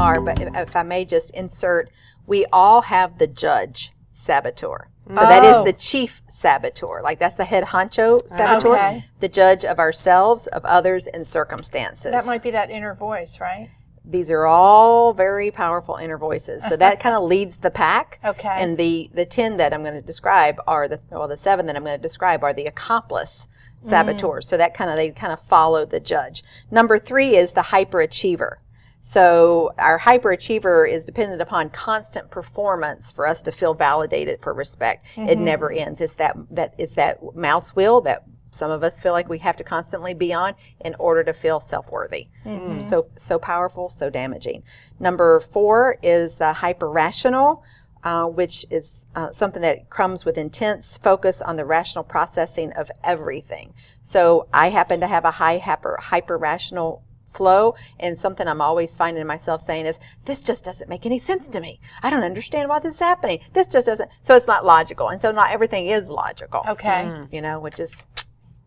are, but if I may just insert, we all have the judge saboteur. So that is the chief saboteur. Like that's the head honcho saboteur, the judge of ourselves, of others, and circumstances. That might be that inner voice, right? These are all very powerful inner voices. So that kind of leads the pack. Okay. And the 10 that I'm going to describe are the 7 that I'm going to describe are the accomplice saboteurs. So that they kind of follow the judge. Number 3 is the hyperachiever. So our hyperachiever is dependent upon constant performance for us to feel validated for respect. It never ends. It's that mouse wheel that some of us feel like we have to constantly be on in order to feel self-worthy. So powerful, so damaging. Number 4 is the hyper-rational, which is something that comes with intense focus on the rational processing of everything. So I happen to have a high hyper-rational flow, and something I'm always finding myself saying is, this just doesn't make any sense to me. I don't understand why this is happening. This just doesn't. So it's not logical, and so not everything is logical. Okay. Which is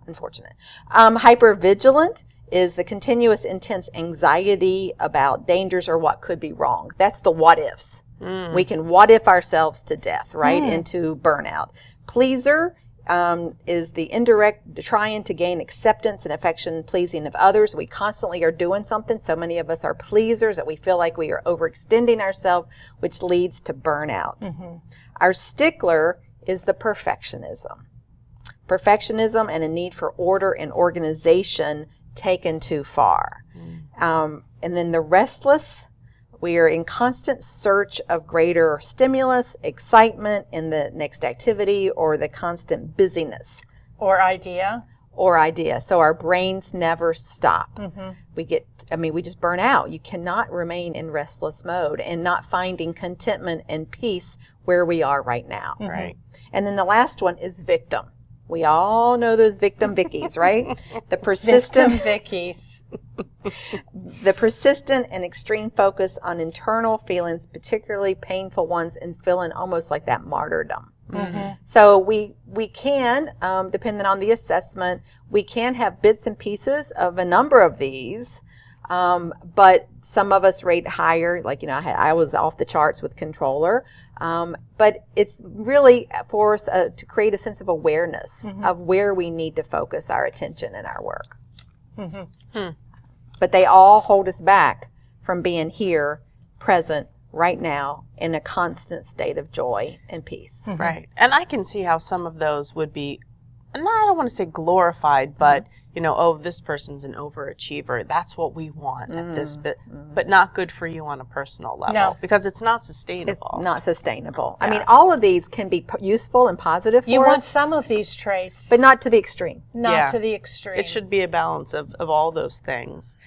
unfortunate. Hypervigilant is the continuous intense anxiety about dangers or what could be wrong. That's the what ifs. We can what if ourselves to death, right? Into burnout. Pleaser is the indirect trying to gain acceptance and affection, pleasing of others. We constantly are doing something. So many of us are pleasers that we feel like we are overextending ourselves, which leads to burnout. Our stickler is the perfectionism. Perfectionism and a need for order and organization taken too far. And then the restless, we are in constant search of greater stimulus, excitement in the next activity, or the constant busyness. Or idea. So our brains never stop. We just burn out. You cannot remain in restless mode and not finding contentment and peace where we are right now. Right. And then the last one is victim. We all know those victim Vickies, right? The persistent Vickies. The persistent and extreme focus on internal feelings, particularly painful ones, and feeling almost like that martyrdom. So we can, depending on the assessment, we can have bits and pieces of a number of these, but some of us rate higher. Like, I was off the charts with controller. But it's really for us to create a sense of awareness of where we need to focus our attention in our work. But they all hold us back from being here, present, right now, in a constant state of joy and peace. Right. And I can see how some of those would be, and I don't want to say glorified, but, this person's an overachiever. That's what we want at this bit, but not good for you on a personal level because it's not sustainable. It's not sustainable. Yeah. I mean, all of these can be useful and positive for us. You want some of these traits. But not to the extreme. Not to the extreme. It should be a balance of all those things.